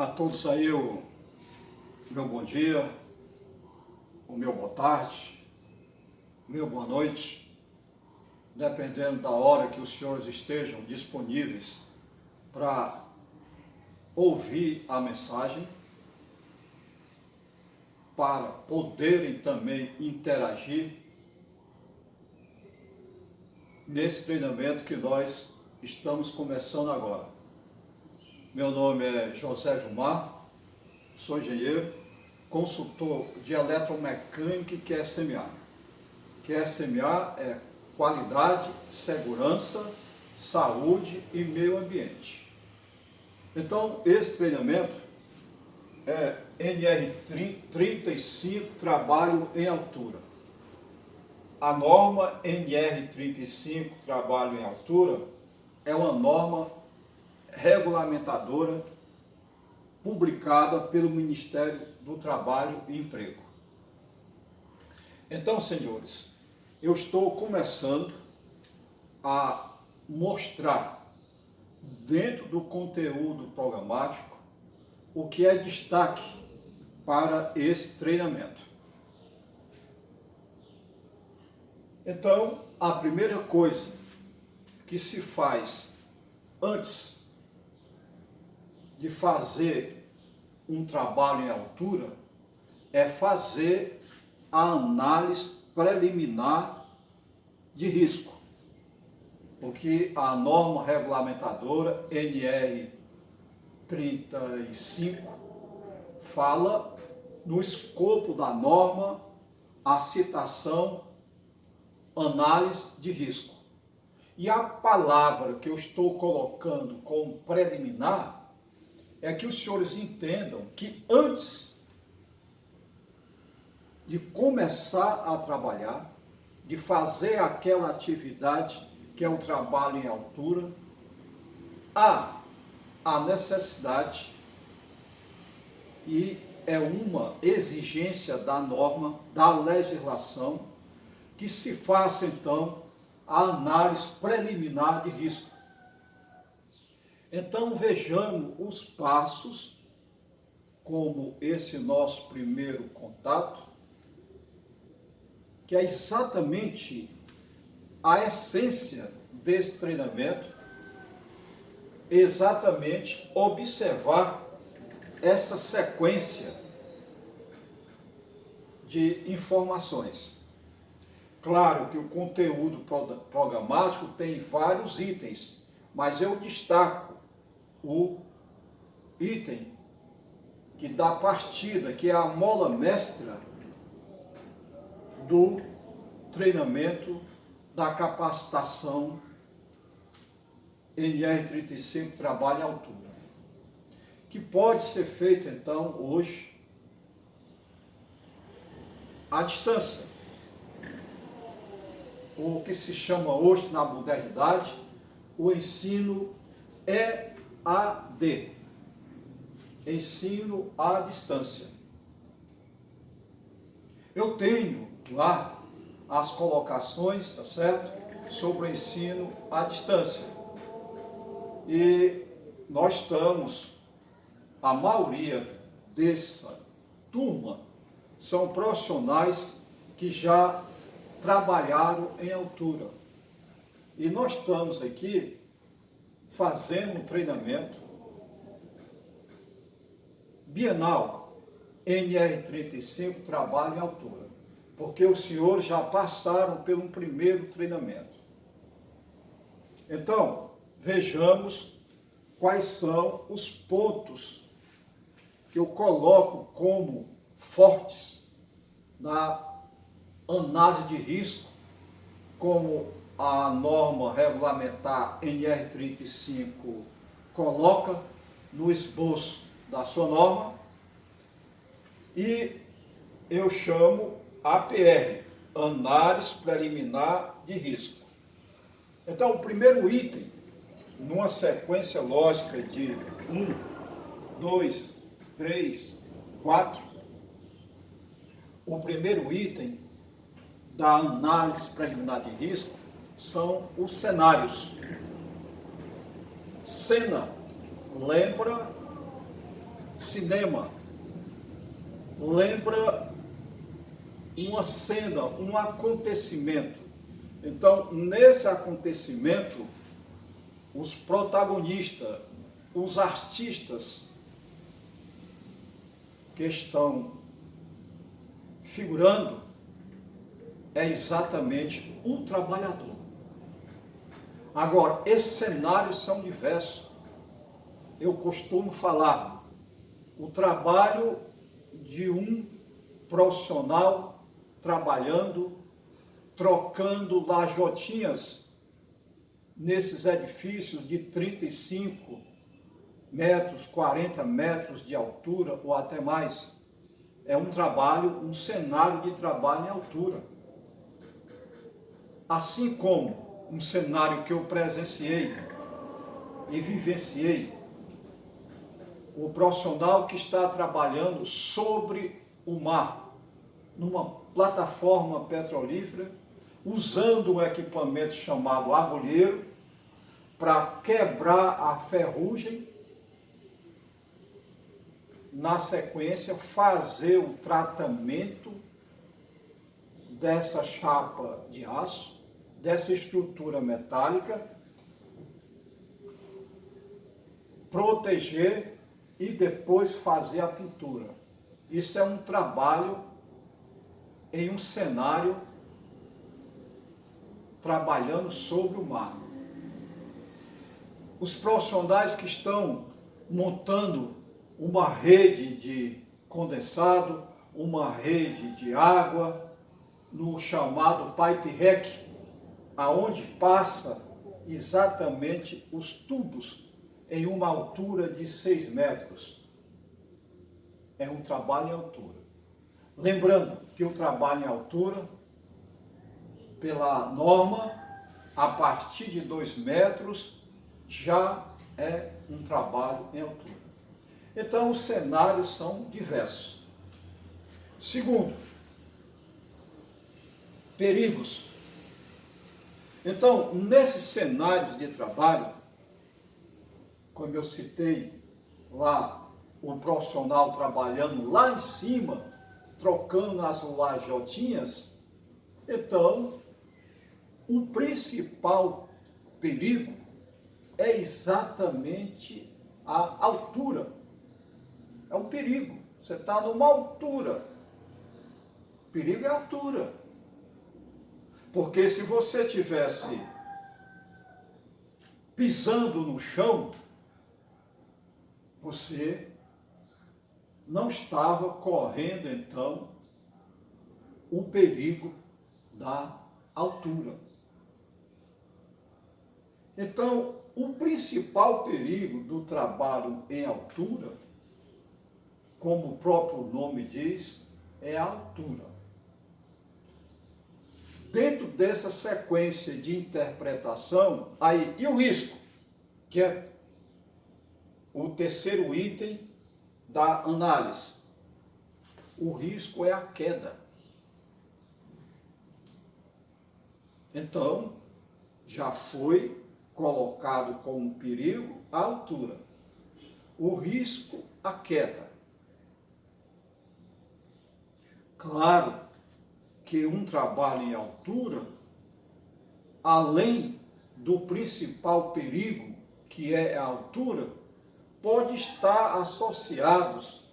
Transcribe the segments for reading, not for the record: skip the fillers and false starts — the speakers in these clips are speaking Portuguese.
A todos aí o meu bom dia, o meu boa tarde, o meu boa noite, dependendo da hora que os senhores estejam disponíveis para ouvir a mensagem, para poderem também interagir nesse treinamento que nós estamos começando agora. Meu nome é José Vilmar, sou engenheiro, consultor de eletromecânica e QSMA. QSMA é qualidade, segurança, saúde e meio ambiente. Então, esse treinamento é NR35, trabalho em altura. A norma NR35, trabalho em altura, é uma norma regulamentadora publicada pelo Ministério do Trabalho e Emprego. Então, senhores, eu estou começando a mostrar dentro do conteúdo programático o que é destaque para esse treinamento. Então, a primeira coisa que se faz antes de fazer um trabalho em altura é fazer a análise preliminar de risco, porque a norma regulamentadora NR35 fala no escopo da norma a citação análise de risco. E a palavra que eu estou colocando como preliminar é que os senhores entendam que antes de começar a trabalhar, de fazer aquela atividade que é o trabalho em altura, há a necessidade e é uma exigência da norma, da legislação, que se faça então a análise preliminar de risco. Então vejamos os passos, como esse nosso primeiro contato, que é exatamente a essência desse treinamento, exatamente observar essa sequência de informações. Claro que o conteúdo programático tem vários itens, mas eu destaco o item que dá partida, que é a mola mestra do treinamento da capacitação NR35, trabalho em altura, que pode ser feito então hoje à distância, o que se chama hoje na modernidade o ensino EAD, ensino à distância. Eu tenho lá as colocações, tá certo, sobre o ensino à distância. E nós estamos, a maioria dessa turma são profissionais que já trabalharam em altura. E nós estamos aqui fazendo um treinamento bienal NR35, trabalho em altura, porque os senhores já passaram pelo primeiro treinamento. Então, vejamos quais são os pontos que eu coloco como fortes na análise de risco, como a norma regulamentar NR35 coloca no esboço da sua norma, e eu chamo APR, análise preliminar de risco. Então, o primeiro item, numa sequência lógica de 1, 2, 3, 4, o primeiro item da análise preliminar de risco são os cenários. Cena lembra cinema lembra uma cena, um acontecimento. Então, nesse acontecimento, os protagonistas, os artistas que estão figurando é exatamente o trabalhador. Agora, esses cenários são diversos. Eu costumo falar, o trabalho de um profissional trabalhando, trocando lajotinhas nesses edifícios de 35 metros, 40 metros de altura ou até mais. É um trabalho, um cenário de trabalho em altura. Assim como um cenário que eu presenciei e vivenciei, o profissional que está trabalhando sobre o mar, numa plataforma petrolífera, usando um equipamento chamado agulheiro para quebrar a ferrugem, na sequência fazer o tratamento dessa chapa de aço, dessa estrutura metálica, proteger e depois fazer a pintura. Isso é um trabalho em um cenário trabalhando sobre o mar. Os profissionais que estão montando uma rede de condensado, uma rede de água, no chamado pipe rack, aonde passa exatamente os tubos em uma altura de 6 metros. É um trabalho em altura. Lembrando que o trabalho em altura, pela norma, a partir de 2 metros, já é um trabalho em altura. Então, os cenários são diversos. Segundo, perigos. Então, nesses cenários de trabalho, como eu citei lá, o profissional trabalhando lá em cima, trocando as lajotinhas, então, o principal perigo é exatamente a altura. É um perigo. Você está numa altura. O perigo é a altura. Porque se você tivesse pisando no chão, você não estava correndo, então, o perigo da altura. Então, o principal perigo do trabalho em altura, como o próprio nome diz, é a altura. Dentro dessa sequência de interpretação, aí, e o risco, que é o terceiro item da análise. O risco é a queda. Então, já foi colocado como perigo a altura. O risco, a queda. Claro que um trabalho em altura, além do principal perigo, que é a altura, pode estar associados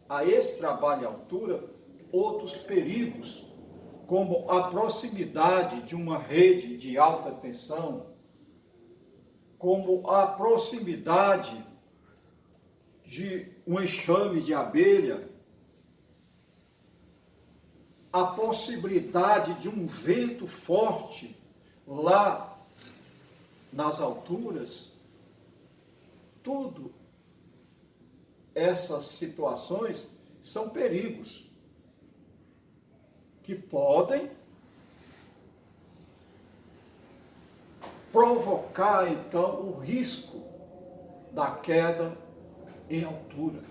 a esse trabalho em altura outros perigos, como a proximidade de uma rede de alta tensão, como a proximidade de um enxame de abelha, a possibilidade de um vento forte lá nas alturas. Tudo essas situações são perigos que podem provocar, então, o risco da queda em altura.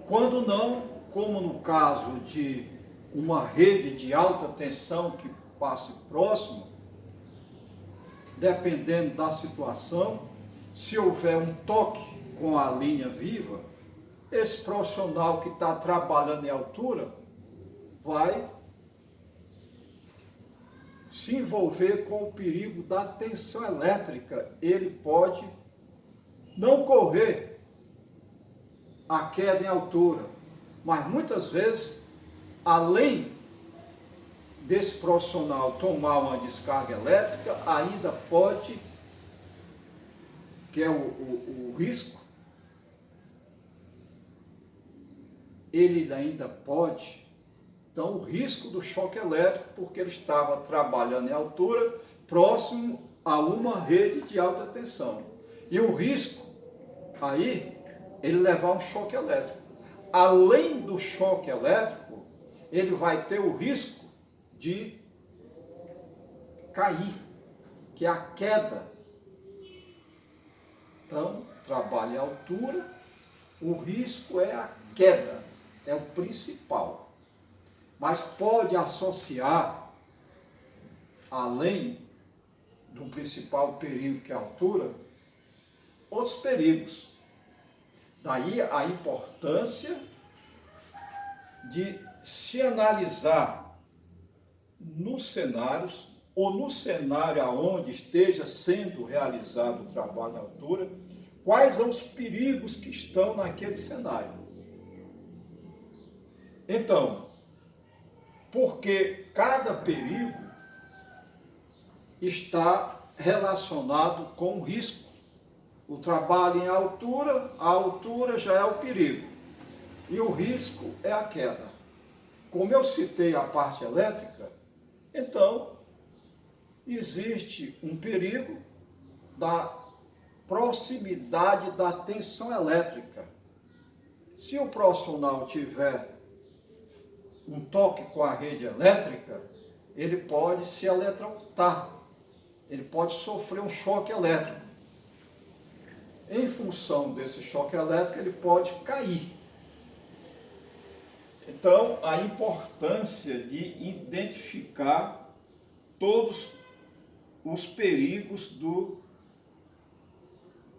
Quando não, como no caso de uma rede de alta tensão que passe próximo, dependendo da situação, se houver um toque com a linha viva, esse profissional que está trabalhando em altura vai se envolver com o perigo da tensão elétrica. Ele pode não correr a queda em altura, mas muitas vezes, além desse profissional tomar uma descarga elétrica, ainda pode, que é o risco, ele ainda pode, então o risco do choque elétrico, porque ele estava trabalhando em altura, próximo a uma rede de alta tensão. E o risco, aí, ele levar um choque elétrico. Além do choque elétrico, ele vai ter o risco de cair, que é a queda. Então, trabalho em altura, o risco é a queda, é o principal. Mas pode associar, além do principal perigo que é a altura, outros perigos. Daí a importância de se analisar nos cenários, ou no cenário aonde esteja sendo realizado o trabalho à altura, quais são os perigos que estão naquele cenário. Então, porque cada perigo está relacionado com o risco. O trabalho em altura, a altura já é o perigo. E o risco é a queda. Como eu citei a parte elétrica, então existe um perigo da proximidade da tensão elétrica. Se o profissional tiver um toque com a rede elétrica, ele pode se eletrocutar, ele pode sofrer um choque elétrico. Em função desse choque elétrico, ele pode cair. Então, a importância de identificar todos os perigos do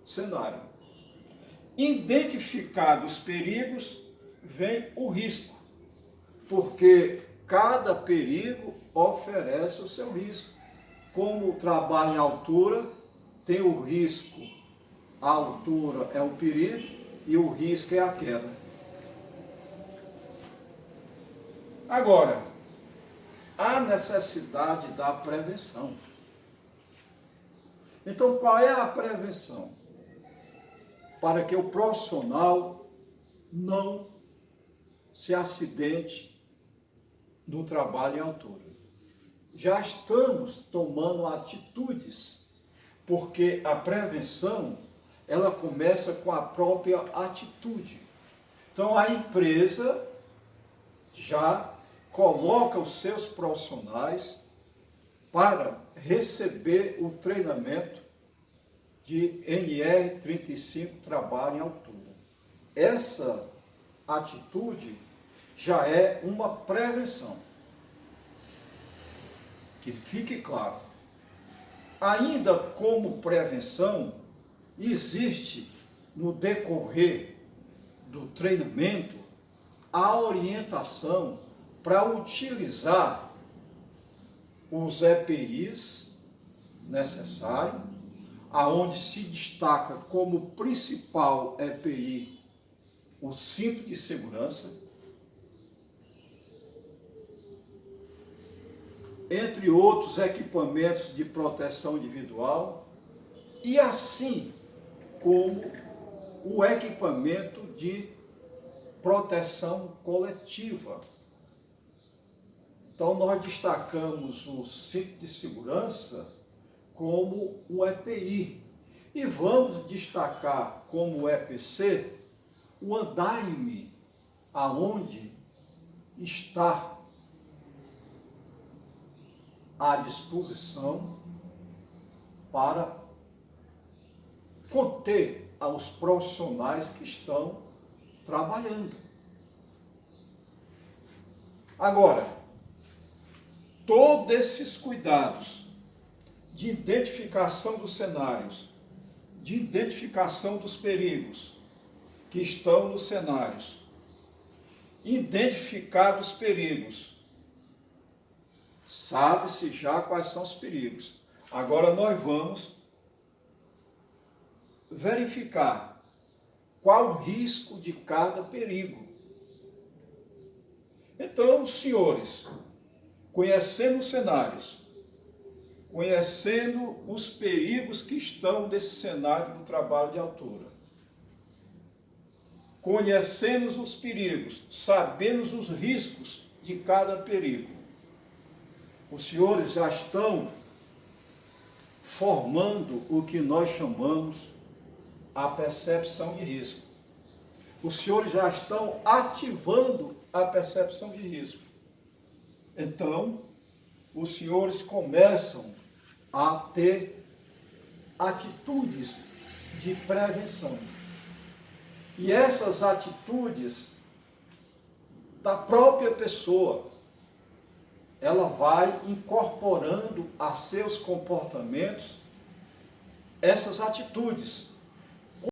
cenário. Identificados os perigos, vem o risco, porque cada perigo oferece o seu risco. Como o trabalho em altura, tem o risco, a altura é o perigo e o risco é a queda. Agora, há necessidade da prevenção. Então, qual é a prevenção? Para que o profissional não se acidente no trabalho em altura. Já estamos tomando atitudes, porque a prevenção, ela começa com a própria atitude. Então, a empresa já coloca os seus profissionais para receber o treinamento de NR35, trabalho em altura. Essa atitude já é uma prevenção. Que fique claro. Ainda como prevenção, existe no decorrer do treinamento a orientação para utilizar os EPIs necessários, aonde se destaca como principal EPI o cinto de segurança, entre outros equipamentos de proteção individual, e assim como o equipamento de proteção coletiva. Então, nós destacamos o cinto de segurança como um EPI. E vamos destacar como EPC o andaime, aonde está à disposição para conter aos profissionais que estão trabalhando. Agora, todos esses cuidados de identificação dos cenários, de identificação dos perigos que estão nos cenários. Identificar os perigos. Sabe-se já quais são os perigos. Agora nós vamos verificar qual o risco de cada perigo. Então, senhores, conhecendo os cenários, conhecendo os perigos que estão nesse cenário do trabalho de altura, conhecendo os perigos, sabendo os riscos de cada perigo, os senhores já estão formando o que nós chamamos a percepção de risco. Os senhores já estão ativando a percepção de risco. Então, os senhores começam a ter atitudes de prevenção. E essas atitudes da própria pessoa, ela vai incorporando a seus comportamentos essas atitudes